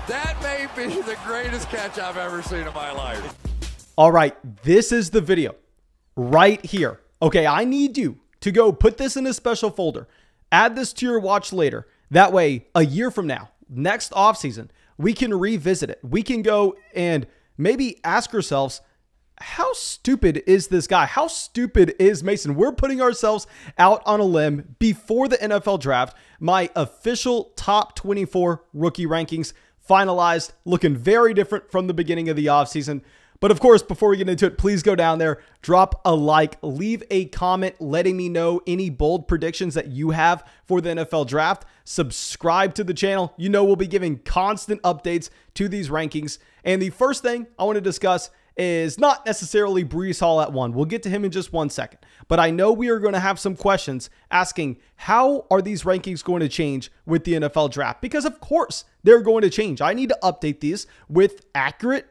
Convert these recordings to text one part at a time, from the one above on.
That may be the greatest catch I've ever seen in my life. All right, this is the video right here. Okay, I need you to go put this in a special folder. Add this to your watch later. That way, a year from now, next offseason, we can revisit it. We can go and maybe ask ourselves, how stupid is this guy? How stupid is Mason? We're putting ourselves out on a limb before the NFL draft. My official top 24 rookie rankings finalized, looking very different from the beginning of the offseason. But of course, before we get into it, please go down there, drop a like, leave a comment letting me know any bold predictions that you have for the NFL draft. Subscribe to the channel. You know we'll be giving constant updates to these rankings. And the first thing I want to discuss is not necessarily Breece Hall at 1. We'll get to him in just 1 second. But I know we are going to have some questions asking, how are these rankings going to change with the NFL draft? Because of course they're going to change. I need to update these with accurate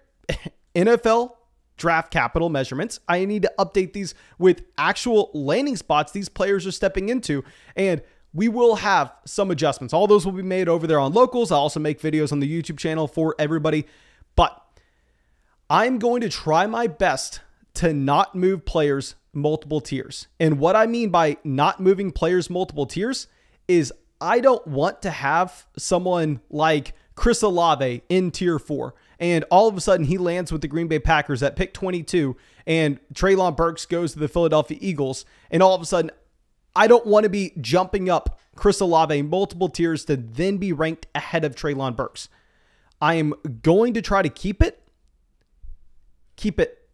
NFL draft capital measurements. I need to update these with actual landing spots these players are stepping into. And we will have some adjustments. All those will be made over there on Locals. I'll also make videos on the YouTube channel for everybody. But I'm going to try my best to not move players multiple tiers. And what I mean by not moving players multiple tiers is I don't want to have someone like Chris Olave in tier 4. And all of a sudden he lands with the Green Bay Packers at pick 22 and Treylon Burks goes to the Philadelphia Eagles. And all of a sudden, I don't want to be jumping up Chris Olave multiple tiers to then be ranked ahead of Treylon Burks. I am going to try to keep it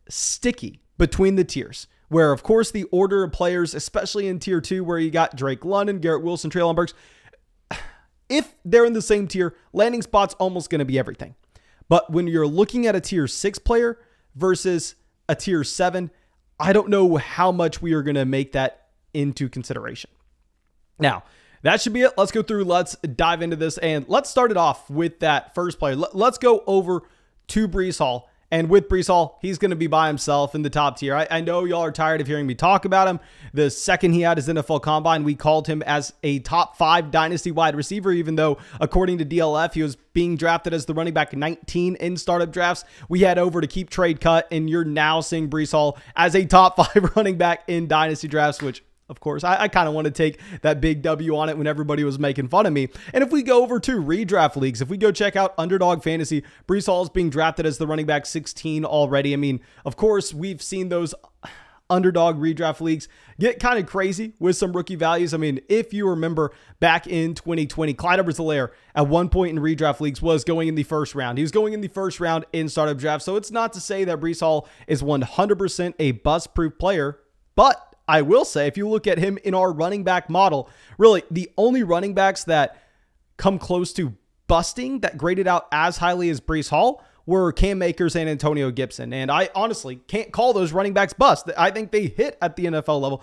sticky between the tiers, where of course the order of players, especially in tier 2, where you got Drake London, Garrett Wilson, Treylon Burks, if they're in the same tier, landing spot's almost going to be everything. But when you're looking at a tier 6 player versus a tier 7, I don't know how much we are going to make that into consideration. Now, that should be it. Let's go through. Let's dive into this. And let's start it off with that first player. Let's go over to Breece Hall. And with Breece Hall, he's going to be by himself in the top tier. I know y'all are tired of hearing me talk about him. The second he had his NFL Combine, we called him as a top 5 Dynasty wide receiver, even though, according to DLF, he was being drafted as the running back 19 in startup drafts. We had over to keep trade cut, and you're now seeing Breece Hall as a top 5 running back in Dynasty drafts, which, of course, I kind of want to take that big W on it when everybody was making fun of me. And if we go over to redraft leagues, if we go check out Underdog Fantasy, Breece Hall is being drafted as the running back 16 already. I mean, of course, we've seen those underdog redraft leagues get kind of crazy with some rookie values. I mean, if you remember back in 2020, Clyde Edwards-Helaire at one point in redraft leagues was going in the first round. He was going in the first round in startup draft. So it's not to say that Breece Hall is 100% a bust-proof player, but I will say, if you look at him in our running back model, really the only running backs that come close to busting that graded out as highly as Breece Hall were Cam Akers and Antonio Gibson. And I honestly can't call those running backs bust. I think they hit at the NFL level.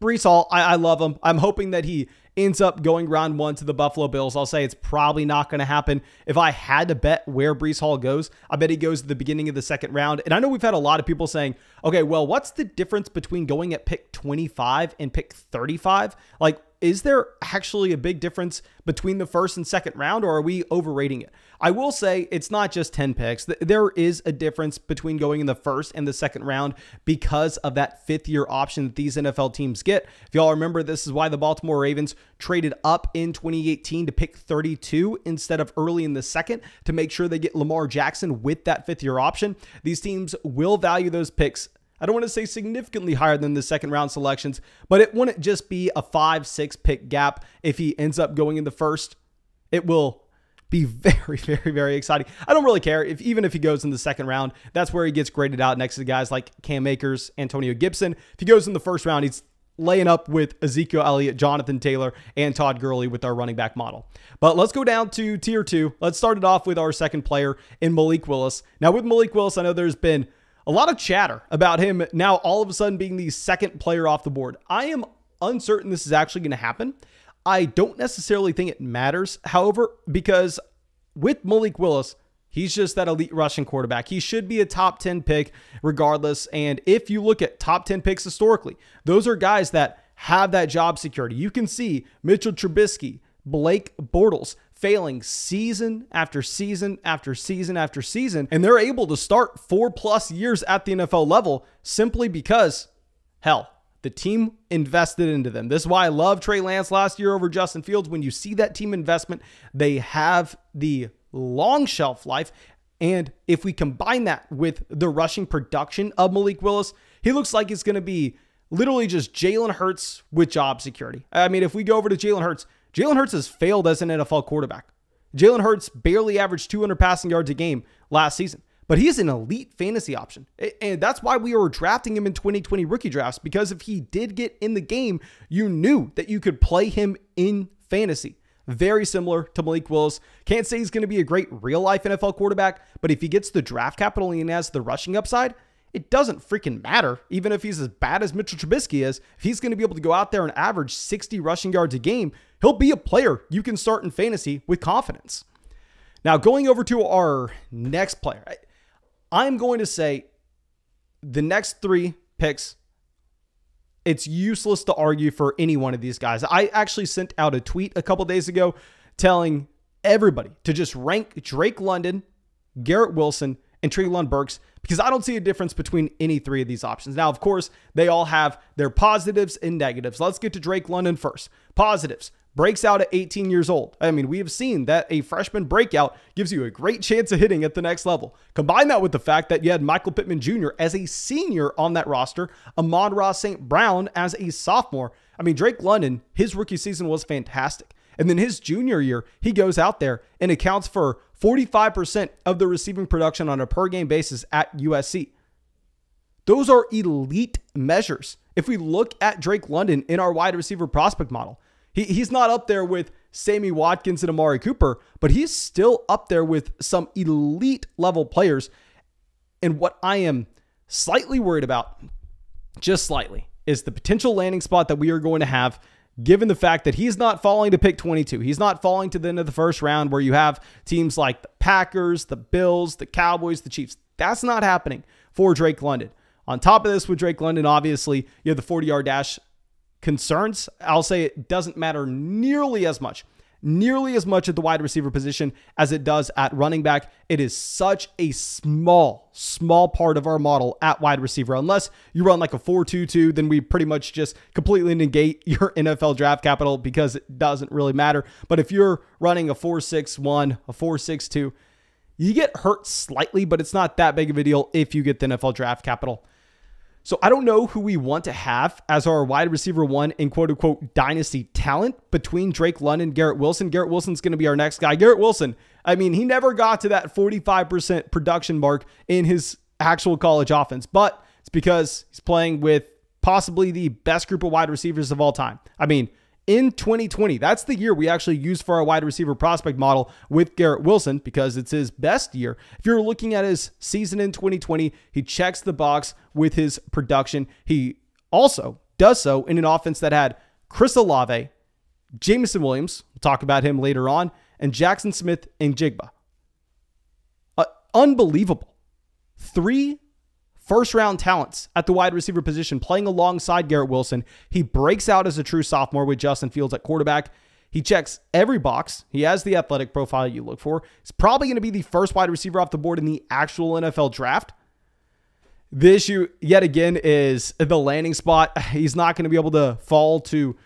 Breece Hall, I love him. I'm hoping that he ends up going round 1 to the Buffalo Bills. I'll say it's probably not going to happen. If I had to bet where Breece Hall goes, I bet he goes at the beginning of the second round. And I know we've had a lot of people saying, okay, well, what's the difference between going at pick 25 and pick 35? Like, is there actually a big difference between the first and second round, or are we overrating it? I will say it's not just 10 picks. There is a difference between going in the first and the second round because of that 5th-year option that these NFL teams get. If y'all remember, this is why the Baltimore Ravens traded up in 2018 to pick 32 instead of early in the second to make sure they get Lamar Jackson with that 5th-year option. These teams will value those picks, I don't want to say significantly higher than the second round selections, but it wouldn't just be a 5-6 pick gap if he ends up going in the first. It will be very, very, very exciting. I don't really care even if he goes in the second round. That's where he gets graded out next to guys like Cam Akers, Antonio Gibson. If he goes in the first round, he's laying up with Ezekiel Elliott, Jonathan Taylor, and Todd Gurley with our running back model. But let's go down to tier 2. Let's start it off with our second player in Malik Willis. Now with Malik Willis, I know there's been a lot of chatter about him now all of a sudden being the second player off the board. I am uncertain this is actually going to happen. I don't necessarily think it matters, however, because with Malik Willis, he's just that elite rushing quarterback. He should be a top 10 pick regardless. And if you look at top 10 picks historically, those are guys that have that job security. You can see Mitchell Trubisky, Blake Bortles failing season after season after season after season, and they're able to start 4+ years at the NFL level simply because, hell, the team invested into them. This is why I love Trey Lance last year over Justin Fields. When you see that team investment, they have the long shelf life. And if we combine that with the rushing production of Malik Willis, he looks like it's going to be literally just Jalen Hurts with job security. I mean, if we go over to Jalen Hurts has failed as an NFL quarterback. Jalen Hurts barely averaged 200 passing yards a game last season, but he's an elite fantasy option. And that's why we were drafting him in 2020 rookie drafts, because if he did get in the game, you knew that you could play him in fantasy. Very similar to Malik Willis. Can't say he's going to be a great real-life NFL quarterback, but if he gets the draft capital and has the rushing upside, it doesn't freaking matter. Even if he's as bad as Mitchell Trubisky is, if he's going to be able to go out there and average 60 rushing yards a game, he'll be a player you can start in fantasy with confidence. Now, going over to our next player, I'm going to say the next 3 picks, it's useless to argue for any one of these guys. I actually sent out a tweet a couple days ago telling everybody to just rank Drake London, Garrett Wilson, and Treylon Burks, because I don't see a difference between any 3 of these options. Now, of course, they all have their positives and negatives. Let's get to Drake London first. Positives. Breaks out at 18 years old. I mean, we have seen that a freshman breakout gives you a great chance of hitting at the next level. Combine that with the fact that you had Michael Pittman Jr. as a senior on that roster, Amon-Ra St. Brown as a sophomore. I mean, Drake London, his rookie season was fantastic. And then his junior year, he goes out there and accounts for 45% of the receiving production on a per game basis at USC. Those are elite measures. If we look at Drake London in our wide receiver prospect model, he's not up there with Sammy Watkins and Amari Cooper, but he's still up there with some elite level players. And what I am slightly worried about, just slightly, is the potential landing spot that we are going to have, given the fact that he's not falling to pick 22. He's not falling to the end of the first round where you have teams like the Packers, the Bills, the Cowboys, the Chiefs. That's not happening for Drake London. On top of this, with Drake London, obviously, you have the 40-yard dash concerns. I'll say it doesn't matter nearly as much at the wide receiver position as it does at running back. It is such a small part of our model at wide receiver. Unless you run like a 4-2-2, then we pretty much just completely negate your NFL draft capital because it doesn't really matter. But if you're running a 4-6-1, a 4-6-2, you get hurt slightly, but it's not that big of a deal if you get the NFL draft capital. So I don't know who we want to have as our wide receiver 1 in quote-unquote dynasty talent between Drake London and Garrett Wilson. Garrett Wilson's going to be our next guy. Garrett Wilson, I mean, he never got to that 45% production mark in his actual college offense, but it's because he's playing with possibly the best group of wide receivers of all time. I mean, in 2020, that's the year we actually used for our wide receiver prospect model with Garrett Wilson because it's his best year. If you're looking at his season in 2020, he checks the box with his production. He also does so in an offense that had Chris Olave, Jameson Williams, we'll talk about him later on, and Jackson Smith and Jigba. Unbelievable. 3 first-round talents at the wide receiver position playing alongside Garrett Wilson. He breaks out as a true sophomore with Justin Fields at quarterback. He checks every box. He has the athletic profile you look for. He's probably going to be the first wide receiver off the board in the actual NFL draft. The issue, yet again, is the landing spot. He's not going to be able to fall to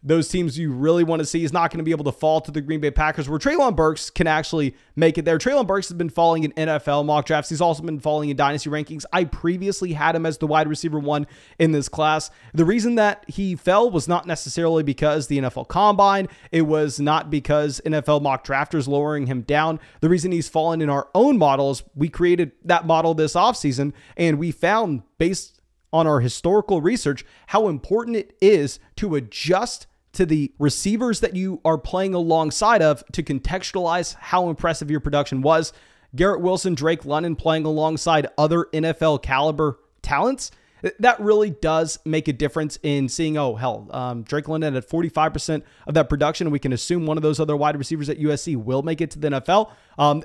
those teams you really want to see. He's not going to be able to fall to the Green Bay Packers, where Treylon Burks can actually make it there. Treylon Burks has been falling in NFL mock drafts. He's also been falling in Dynasty rankings. I previously had him as the wide receiver 1 in this class. The reason that he fell was not necessarily because the NFL Combine. It was not because NFL mock drafters lowering him down. The reason he's fallen in our own models, we created that model this offseason, and we found, based on our historical research, how important it is to adjust to the receivers that you are playing alongside of to contextualize how impressive your production was. Garrett Wilson, Drake London playing alongside other NFL caliber talents, that really does make a difference in seeing, Drake London at 45% of that production. We can assume one of those other wide receivers at USC will make it to the NFL.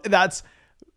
That's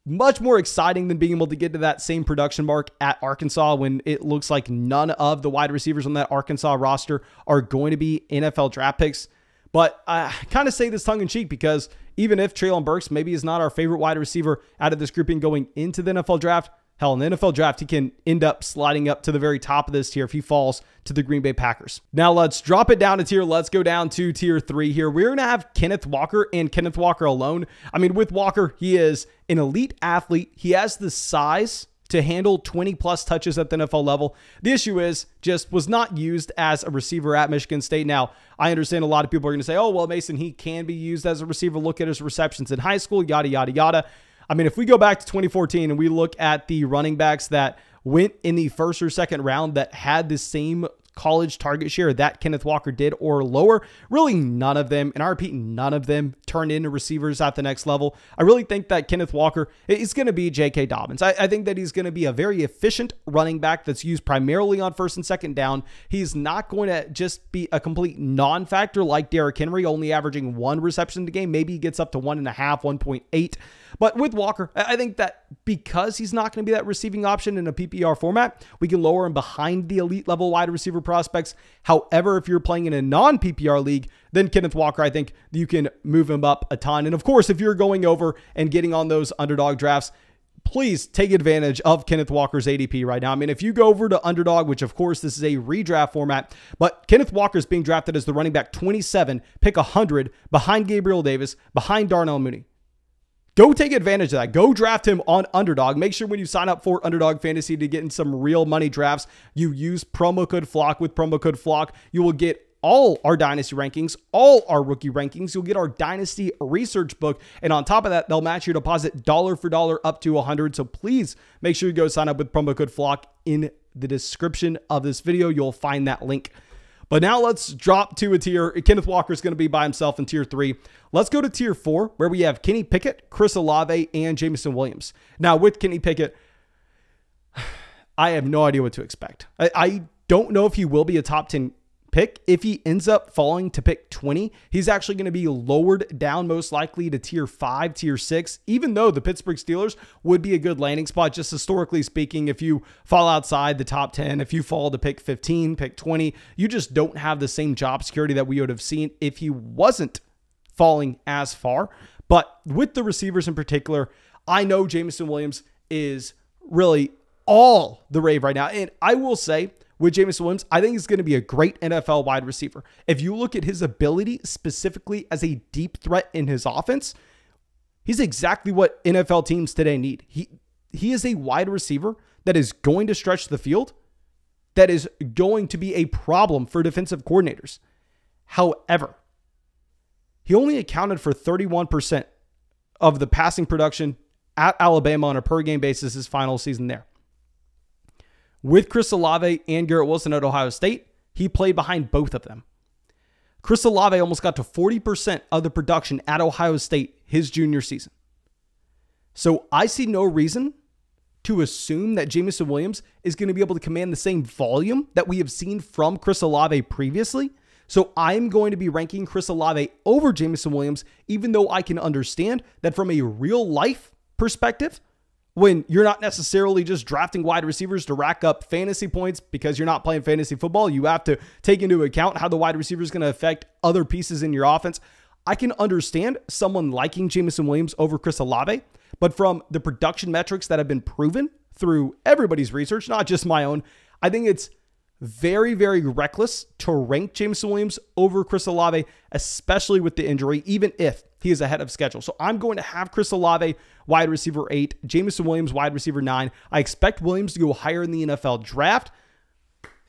much more exciting than being able to get to that same production mark at Arkansas when it looks like none of the wide receivers on that Arkansas roster are going to be NFL draft picks. But I kind of say this tongue in cheek because even if Treylon Burks maybe is not our favorite wide receiver out of this grouping going into the NFL draft, hell, in the NFL draft, he can end up sliding up to the very top of this tier if he falls to the Green Bay Packers. Now let's drop it down a tier. Let's go down to tier 3 here. We're going to have Kenneth Walker and Kenneth Walker alone. I mean, with Walker, he is an elite athlete. He has the size to handle 20 plus touches at the NFL level. The issue is just was not used as a receiver at Michigan State. Now, I understand a lot of people are going to say, oh, well, Mason, he can be used as a receiver. Look at his receptions in high school, yada, yada, yada. I mean, if we go back to 2014 and we look at the running backs that went in the first or second round that had the same college target share that Kenneth Walker did or lower, really none of them, and I repeat, none of them turned into receivers at the next level. I really think that Kenneth Walker is going to be J.K. Dobbins. I think that he's going to be a very efficient running back that's used primarily on first and second down. He's not going to just be a complete non-factor like Derrick Henry, only averaging 1 reception a game. Maybe he gets up to 1.5, 1.8. But with Walker, I think that because he's not going to be that receiving option in a PPR format, we can lower him behind the elite level wide receiver prospects. However, if you're playing in a non-PPR league, then Kenneth Walker, I think you can move him up a ton. And of course, if you're going over and getting on those underdog drafts, please take advantage of Kenneth Walker's ADP right now. I mean, if you go over to Underdog, which of course this is a redraft format, but Kenneth Walker is being drafted as the running back 27, pick 100, behind Gabriel Davis, behind Darnell Mooney. Go take advantage of that. Go draft him on Underdog. Make sure when you sign up for Underdog Fantasy to get in some real money drafts, you use promo code FLOCK. With promo code FLOCK, you will get all our Dynasty rankings, all our rookie rankings. You'll get our Dynasty research book. And on top of that, they'll match your deposit dollar for dollar up to 100. So please make sure you go sign up with promo code FLOCK in the description of this video. You'll find that link. But now let's drop to a tier. Kenneth Walker is going to be by himself in tier 3. Let's go to tier 4, where we have Kenny Pickett, Chris Olave, and Jameson Williams. Now, with Kenny Pickett, I have no idea what to expect. I don't know if he will be a top 10 pick. If he ends up falling to pick 20, he's actually going to be lowered down most likely to tier 5, tier 6, even though the Pittsburgh Steelers would be a good landing spot, just historically speaking. If you fall outside the top 10, if you fall to pick 15, pick 20, you just don't have the same job security that we would have seen if he wasn't falling as far. But with the receivers in particular, I know Jameson Williams is really all the rave right now. And I will say, with Jameson Williams, I think he's going to be a great NFL wide receiver. If you look at his ability specifically as a deep threat in his offense, he's exactly what NFL teams today need. He is a wide receiver that is going to stretch the field, that is going to be a problem for defensive coordinators. However, he only accounted for 31% of the passing production at Alabama on a per game basis his final season there. With Chris Olave and Garrett Wilson at Ohio State, he played behind both of them. Chris Olave almost got to 40% of the production at Ohio State his junior season. So I see no reason to assume that Jameson Williams is going to be able to command the same volume that we have seen from Chris Olave previously. So I'm going to be ranking Chris Olave over Jameson Williams, even though I can understand that from a real life perspective, when you're not necessarily just drafting wide receivers to rack up fantasy points because you're not playing fantasy football, you have to take into account how the wide receiver is going to affect other pieces in your offense. I can understand someone liking Jameson Williams over Chris Olave, but from the production metrics that have been proven through everybody's research, not just my own, I think it's very, very reckless to rank Jameson Williams over Chris Olave, especially with the injury, even if he is ahead of schedule. So I'm going to have Chris Olave wide receiver 8, Jameson Williams wide receiver 9. I expect Williams to go higher in the NFL draft.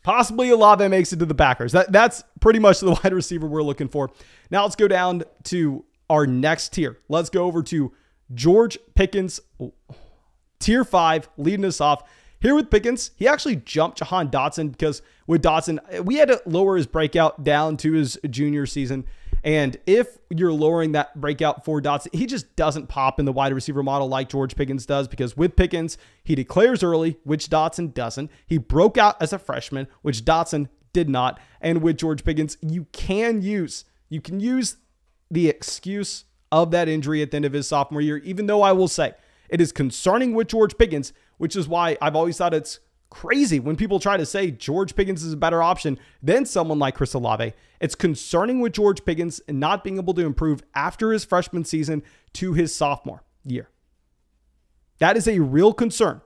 Possibly Olave makes it to the Packers. That's pretty much the wide receiver we're looking for. Now let's go down to our next tier. Let's go over to George Pickens, tier 5, leading us off. Here with Pickens, he actually jumped Jahan Dotson because with Dotson, we had to lower his breakout down to his junior season. And if you're lowering that breakout for Dotson, he just doesn't pop in the wide receiver model like George Pickens does, because with Pickens, he declares early, which Dotson doesn't. He broke out as a freshman, which Dotson did not. And with George Pickens, you can use the excuse of that injury at the end of his sophomore year, even though I will say it is concerning with George Pickens, which is why I've always thought it's crazy when people try to say George Pickens is a better option than someone like Chris Olave. It's concerning with George Pickens and not being able to improve after his freshman season to his sophomore year. That is a real concern.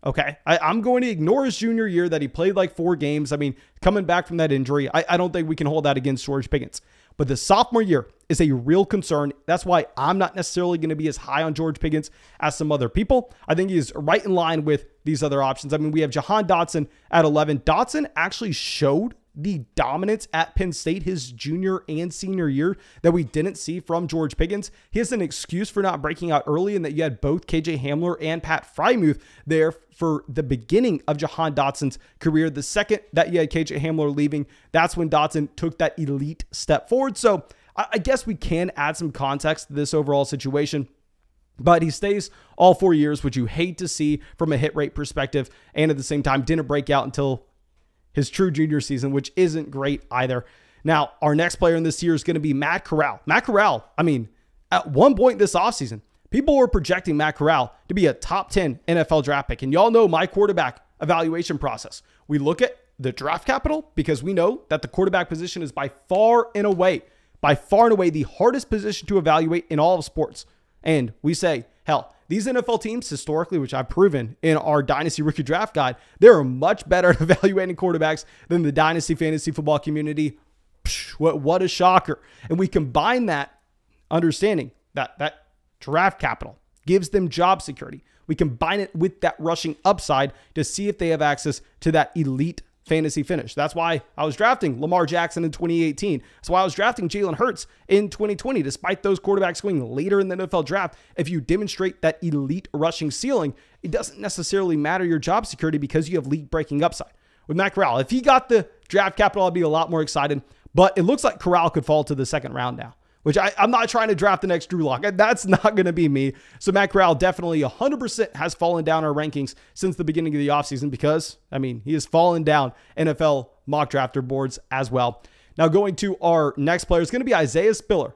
Okay, I'm going to ignore his junior year that he played like 4 games. I mean, coming back from that injury, I don't think we can hold that against George Pickens. But the sophomore year is a real concern. That's why I'm not necessarily going to be as high on George Pickens as some other people. I think he's right in line with these other options. I mean, we have Jahan Dotson at 11. Dotson actually showed the dominance at Penn State his junior and senior year that we didn't see from George Pickens. He has an excuse for not breaking out early, and that you had both KJ Hamler and Pat Frymuth there for the beginning of Jahan Dotson's career. The second that you had KJ Hamler leaving, that's when Dotson took that elite step forward. So I guess we can add some context to this overall situation. But he stays all 4 years, which you hate to see from a hit rate perspective, and at the same time didn't break out until his true junior season, which isn't great either. Now, our next player in this tier is going to be Matt Corral. Matt Corral, I mean, at one point this offseason, people were projecting Matt Corral to be a top 10 NFL draft pick. And y'all know my quarterback evaluation process. We look at the draft capital because we know that the quarterback position is by far and away the hardest position to evaluate in all of sports. And we say, hell, these NFL teams historically, which I've proven in our Dynasty Rookie Draft Guide, they're much better at evaluating quarterbacks than the Dynasty Fantasy Football community. What a shocker. And we combine that understanding that draft capital gives them job security. We combine it with that rushing upside to see if they have access to that elite fantasy finish. That's why I was drafting Lamar Jackson in 2018. That's why I was drafting Jalen Hurts in 2020. Despite those quarterbacks going later in the NFL draft, if you demonstrate that elite rushing ceiling, it doesn't necessarily matter your job security because you have league-breaking upside. With Matt Corral, if he got the draft capital, I'd be a lot more excited. But it looks like Corral could fall to the second round now, which I'm not trying to draft the next Drew Lock. That's not going to be me. So Matt Corral definitely 100% has fallen down our rankings since the beginning of the offseason because, I mean, he has fallen down NFL mock drafter boards as well. Now going to our next player is going to be Isaiah Spiller.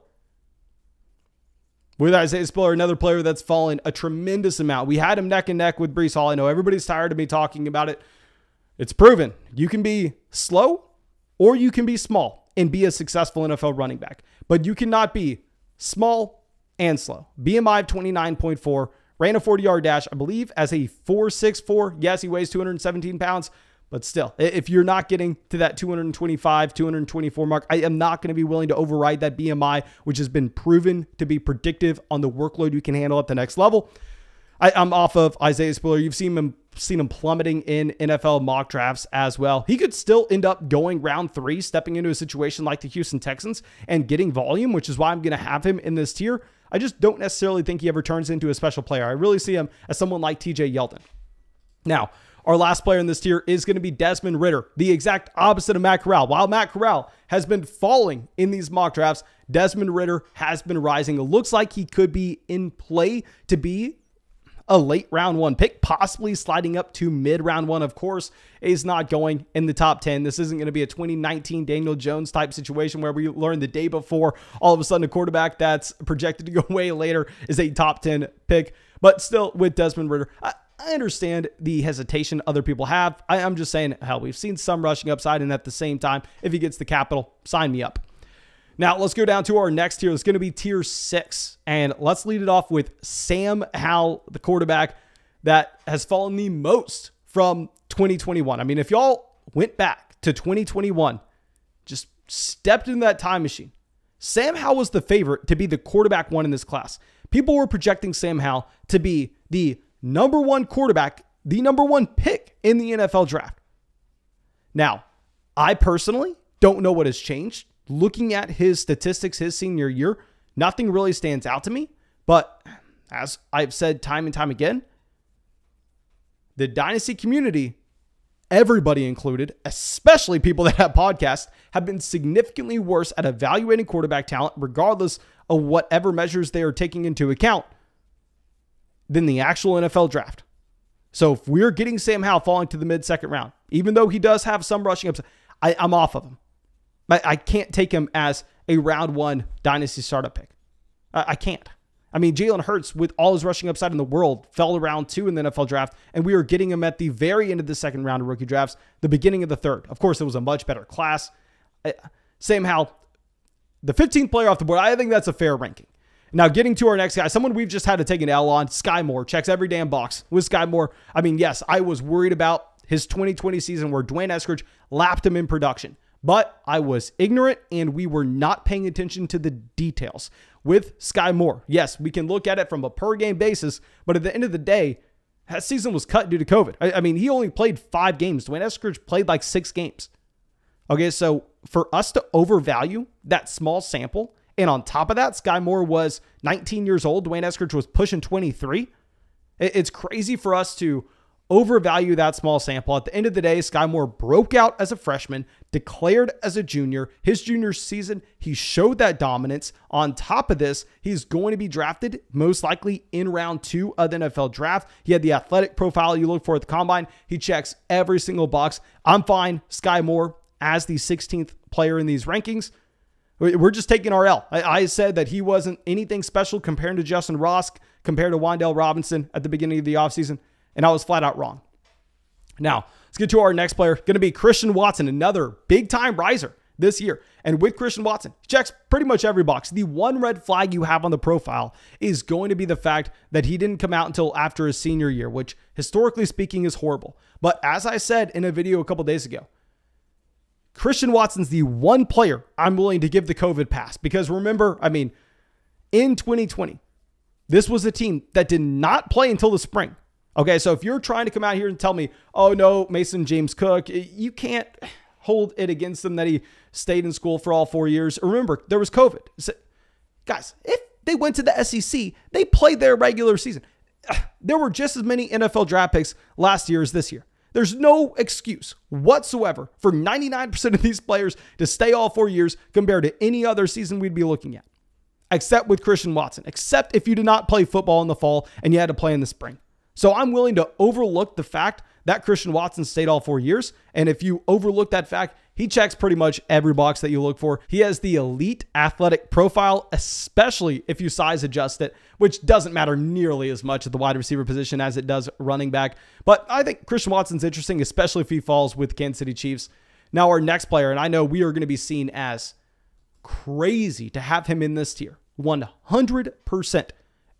With Isaiah Spiller, another player that's fallen a tremendous amount. We had him neck and neck with Breece Hall. I know everybody's tired of me talking about it. It's proven. You can be slow or you can be small and be a successful NFL running back. But you cannot be small and slow. BMI of 29.4, ran a 40-yard dash, I believe, as a 4.64. Yes, he weighs 217 pounds, but still, if you're not getting to that 225, 224 mark, I am not going to be willing to override that BMI, which has been proven to be predictive on the workload you can handle at the next level. I'm off of Isaiah Spiller. You've seen him plummeting in NFL mock drafts as well. He could still end up going round 3, stepping into a situation like the Houston Texans and getting volume, which is why I'm going to have him in this tier. I just don't necessarily think he ever turns into a special player. I really see him as someone like TJ Yeldon. Now, our last player in this tier is going to be Desmond Ritter, the exact opposite of Matt Corral. While Matt Corral has been falling in these mock drafts, Desmond Ritter has been rising. It looks like he could be in play to be a late round 1 pick, possibly sliding up to mid round 1. Of course, is not going in the top 10. This isn't going to be a 2019 Daniel Jones type situation where we learn the day before all of a sudden a quarterback that's projected to go way later is a top 10 pick. But still, with Desmond Ritter, I understand the hesitation other people have. I'm just saying, hell, we've seen some rushing upside, and at the same time, if he gets the capital, sign me up. Now, let's go down to our next tier. It's going to be tier 6. And let's lead it off with Sam Howell, the quarterback that has fallen the most from 2021. I mean, if y'all went back to 2021, just stepped in that time machine, Sam Howell was the favorite to be the quarterback 1 in this class. People were projecting Sam Howell to be the number 1 quarterback, the number 1 pick in the NFL draft. Now, I personally don't know what has changed. Looking at his statistics his senior year, nothing really stands out to me. But as I've said time and time again, the Dynasty community, everybody included, especially people that have podcasts, have been significantly worse at evaluating quarterback talent, regardless of whatever measures they are taking into account, than the actual NFL draft. So if we're getting Sam Howell falling to the mid-second round, even though he does have some rushing upside, I'm off of him. I can't take him as a round 1 Dynasty startup pick. I can't. I mean, Jalen Hurts, with all his rushing upside in the world, fell to round 2 in the NFL draft, and we were getting him at the very end of the second round of rookie drafts, the beginning of the third. Of course, it was a much better class. Same how the 15th player off the board, I think that's a fair ranking. Now, getting to our next guy, someone we've just had to take an L on, Sky Moore. Checks every damn box with Sky Moore. I mean, yes, I was worried about his 2020 season where Dwayne Eskridge lapped him in production. But I was ignorant and we were not paying attention to the details. With Sky Moore, yes, we can look at it from a per game basis, but at the end of the day, that season was cut due to COVID. I mean, he only played 5 games. Dwayne Eskridge played like 6 games. Okay, so for us to overvalue that small sample, and on top of that, Sky Moore was 19 years old. Dwayne Eskridge was pushing 23. It's crazy for us to overvalue that small sample. At the end of the day, Sky Moore broke out as a freshman, declared as a junior. His junior season, he showed that dominance. On top of this, he's going to be drafted most likely in round 2 of the NFL draft. He had the athletic profile you look for at the combine. He checks every single box. I'm fine, Sky Moore, as the 16th player in these rankings. We're just taking our L. I said that he wasn't anything special compared to Justin Ross, compared to Wan'Dale Robinson at the beginning of the offseason, and I was flat out wrong. Now, let's get to our next player. Going to be Christian Watson, another big-time riser this year. And with Christian Watson, he checks pretty much every box. The one red flag you have on the profile is going to be the fact that he didn't come out until after his senior year, which historically speaking is horrible. But as I said in a video a couple days ago, Christian Watson's the one player I'm willing to give the COVID pass because remember, I mean, in 2020, this was a team that did not play until the spring. Okay, so if you're trying to come out here and tell me, oh no, Mason James Cook, you can't hold it against them that he stayed in school for all 4 years. Remember, there was COVID. So, guys, if they went to the SEC, they played their regular season. There were just as many NFL draft picks last year as this year. There's no excuse whatsoever for 99% of these players to stay all 4 years compared to any other season we'd be looking at, except with Christian Watson, except if you did not play football in the fall and you had to play in the spring. So I'm willing to overlook the fact that Christian Watson stayed all 4 years. And if you overlook that fact, he checks pretty much every box that you look for. He has the elite athletic profile, especially if you size adjust it, which doesn't matter nearly as much at the wide receiver position as it does running back. But I think Christian Watson's interesting, especially if he falls with Kansas City Chiefs. Now our next player, and I know we are going to be seen as crazy to have him in this tier, 100%.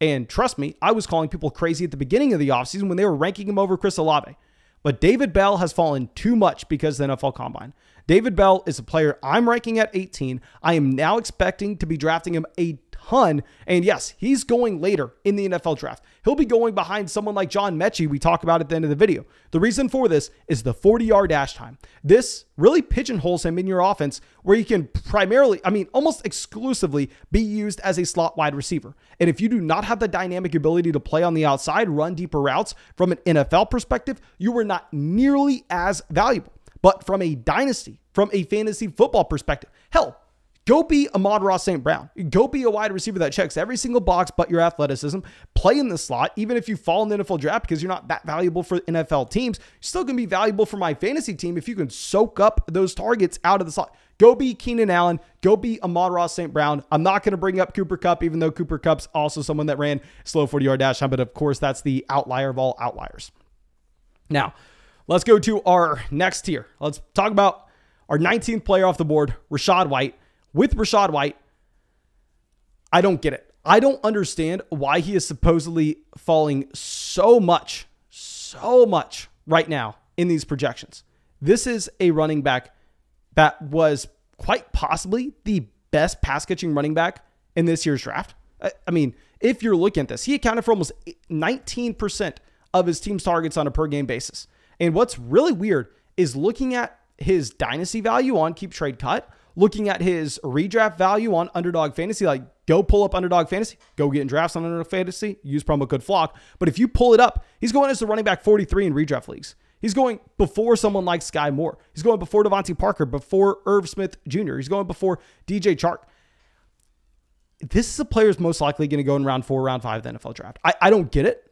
And trust me, I was calling people crazy at the beginning of the offseason when they were ranking him over Chris Olave. But David Bell has fallen too much because of the NFL Combine. David Bell is a player I'm ranking at 18. I am now expecting to be drafting him a ton. And yes, he's going later in the NFL draft. He'll be going behind someone like John Metchie we talk about at the end of the video. The reason for this is the 40-yard dash time. This really pigeonholes him in your offense where he can primarily, I mean, almost exclusively be used as a slot wide receiver. And if you do not have the dynamic ability to play on the outside, run deeper routes from an NFL perspective, you are not nearly as valuable. But from a dynasty, from a fantasy football perspective, hell, go be Amon-Ra St. Brown. Go be a wide receiver that checks every single box but your athleticism. Play in the slot, even if you fall in the NFL draft because you're not that valuable for NFL teams. You're still going to be valuable for my fantasy team if you can soak up those targets out of the slot. Go be Keenan Allen. Go be Amon-Ra St. Brown. I'm not going to bring up Cooper Kupp, even though Cooper Kupp's also someone that ran slow 40-yard dash time. But of course, that's the outlier of all outliers. Now, let's go to our next tier. Let's talk about our 19th player off the board, Rashod White. With Rashod White, I don't get it. I don't understand why he is supposedly falling so much right now in these projections. This is a running back that was quite possibly the best pass-catching running back in this year's draft. I mean, if you're looking at this, he accounted for almost 19% of his team's targets on a per-game basis. And what's really weird is looking at his dynasty value on Keep Trade Cut, looking at his redraft value on Underdog Fantasy, like go pull up Underdog Fantasy, go get in drafts on Underdog Fantasy, use promo code FLOCK. But if you pull it up, he's going as the running back 43 in redraft leagues. He's going before someone like Sky Moore. He's going before Devontae Parker, before Irv Smith Jr. He's going before DJ Chark. This is a player who's most likely going to go in round 4, round 5 of the NFL draft. I don't get it.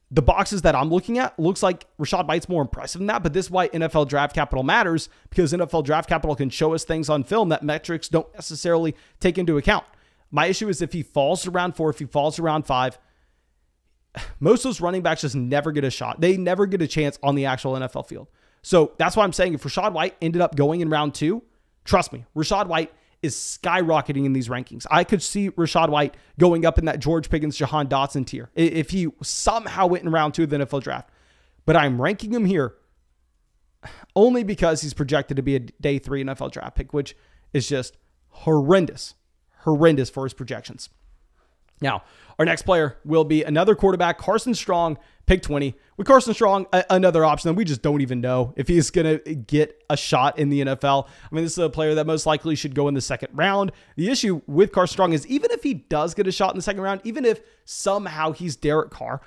The boxes that I'm looking at looks like Rashod White's more impressive than that, but this is why NFL draft capital matters, because NFL draft capital can show us things on film that metrics don't necessarily take into account. My issue is if he falls to round 4, if he falls to round 5, most of those running backs just never get a shot. They never get a chance on the actual NFL field. So that's why I'm saying if Rashod White ended up going in round 2, trust me, Rashod White is skyrocketing in these rankings. I could see Rashod White going up in that George Pickens, Jahan Dotson tier if he somehow went in round 2 of the NFL draft. But I'm ranking him here only because he's projected to be a day 3 NFL draft pick, which is just horrendous for his projections. Now, our next player will be another quarterback, Carson Strong, pick 20. With Carson Strong, another option that we just don't even know if he's going to get a shot in the NFL. I mean, this is a player that most likely should go in the second round. The issue with Carson Strong is even if he does get a shot in the second round, even if somehow he's Derek Carr,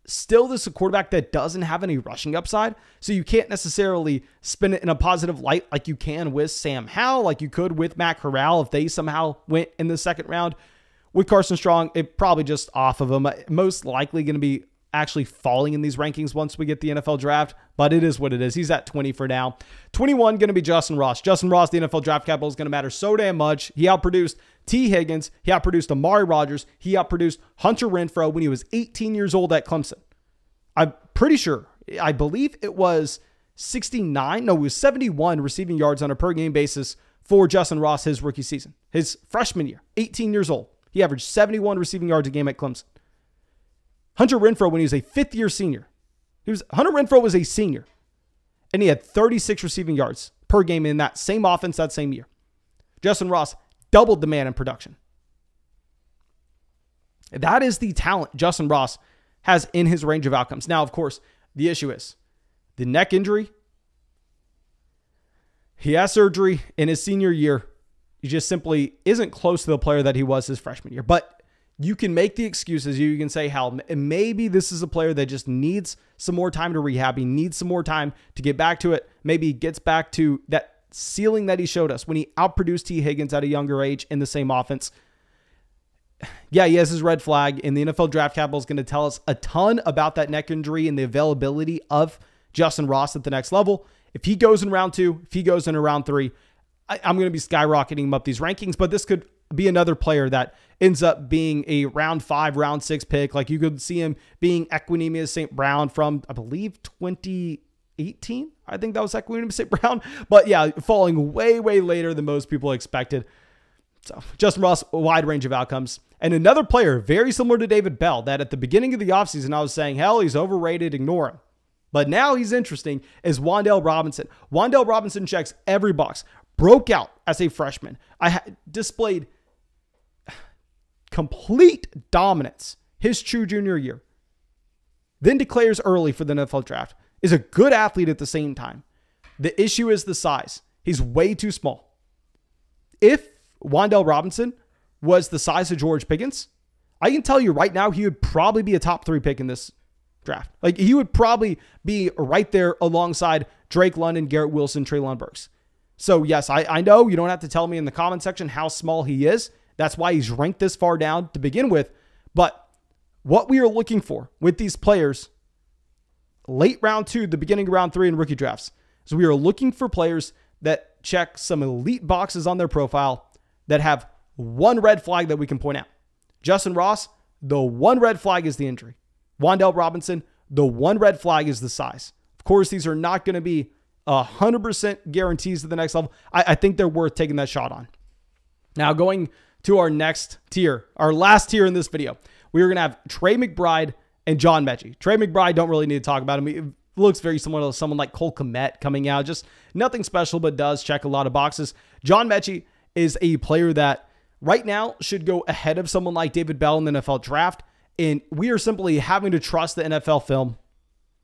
still this is a quarterback that doesn't have any rushing upside. So you can't necessarily spin it in a positive light like you can with Sam Howell, like you could with Matt Corral if they somehow went in the second round. With Carson Strong, it probably just off of him. Most likely going to be actually falling in these rankings once we get the NFL draft, but it is what it is. He's at 20 for now. 21 going to be Justin Ross. Justin Ross, the NFL draft capital is going to matter so damn much. He outproduced T. Higgins. He outproduced Amari Rodgers. He outproduced Hunter Renfrow when he was 18 years old at Clemson. I'm pretty sure, I believe it was 71 receiving yards on a per game basis for Justin Ross his rookie season. His freshman year, 18 years old. He averaged 71 receiving yards a game at Clemson. Hunter Renfrow, when he was a fifth-year senior, Hunter Renfrow was a senior, and he had 36 receiving yards per game in that same offense that same year. Justin Ross doubled the man in production. That is the talent Justin Ross has in his range of outcomes. Now, of course, the issue is the neck injury. He has surgery in his senior year. He just simply isn't close to the player that he was his freshman year. But you can make the excuses. You can say, hell, maybe this is a player that just needs some more time to rehab. He needs some more time to get back to it. Maybe he gets back to that ceiling that he showed us when he outproduced T. Higgins at a younger age in the same offense. Yeah, he has his red flag, and the NFL draft capital is going to tell us a ton about that neck injury and the availability of Justin Ross at the next level. If he goes in round 2, if he goes in round 3, I'm going to be skyrocketing him up these rankings, but this could be another player that ends up being a round 5, round 6 pick. Like you could see him being Equanimeous St. Brown from, I believe, 2018. I think that was Equanimeous St. Brown. But yeah, falling way, way later than most people expected. So Justin Ross, a wide range of outcomes. And another player very similar to David Bell that at the beginning of the offseason, I was saying, hell, he's overrated, ignore him. But now he's interesting is Wan'Dale Robinson. Wan'Dale Robinson checks every box. Broke out as a freshman. Displayed complete dominance his true junior year. Then declares early for the NFL draft. Is a good athlete at the same time. The issue is the size. He's way too small. If Wan'Dale Robinson was the size of George Pickens, I can tell you right now he would probably be a top 3 pick in this draft. Like he would probably be right there alongside Drake London, Garrett Wilson, Treylon Burks. So yes, I know you don't have to tell me in the comment section how small he is. That's why he's ranked this far down to begin with. But what we are looking for with these players, late round 2, the beginning of round 3 in rookie drafts, is we are looking for players that check some elite boxes on their profile that have one red flag that we can point out. Justin Ross, the one red flag is the injury. Wan'Dale Robinson, the one red flag is the size. Of course, these are not going to be 100% guarantees to the next level. I think they're worth taking that shot on. Now going to our next tier, our last tier in this video, we are going to have Trey McBride and John Metchie. Trey McBride, don't really need to talk about him. It looks very similar to someone like Cole Kmet coming out. Just nothing special, but does check a lot of boxes. John Metchie is a player that right now should go ahead of someone like David Bell in the NFL draft. And we are simply having to trust the NFL film.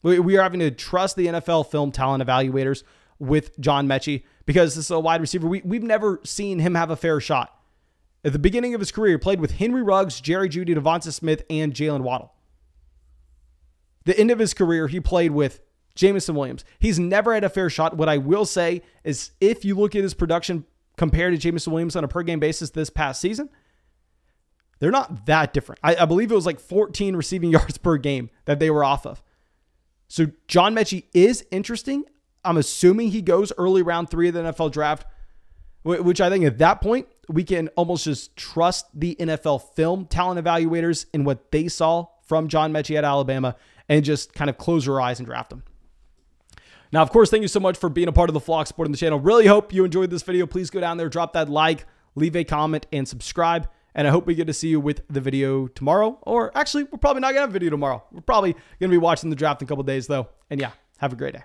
We are having to trust the NFL film talent evaluators with John Metchie because this is a wide receiver. We've never seen him have a fair shot. At the beginning of his career, he played with Henry Ruggs, Jerry Jeudy, Devonta Smith, and Jalen Waddle. The end of his career, he played with Jameson Williams. He's never had a fair shot. What I will say is if you look at his production compared to Jameson Williams on a per-game basis this past season, they're not that different. I believe it was like 14 receiving yards per game that they were off of. So John Metchie is interesting. I'm assuming he goes early round 3 of the NFL draft, which I think at that point, we can almost just trust the NFL film talent evaluators in what they saw from John Metchie at Alabama and just kind of close our eyes and draft him. Now, of course, thank you so much for being a part of the flock, supporting the channel. Really hope you enjoyed this video. Please go down there, drop that like, leave a comment, and subscribe. And I hope we get to see you with the video tomorrow. Or actually, we're probably not going to have a video tomorrow. We're probably going to be watching the draft in a couple days, though. And yeah, have a great day.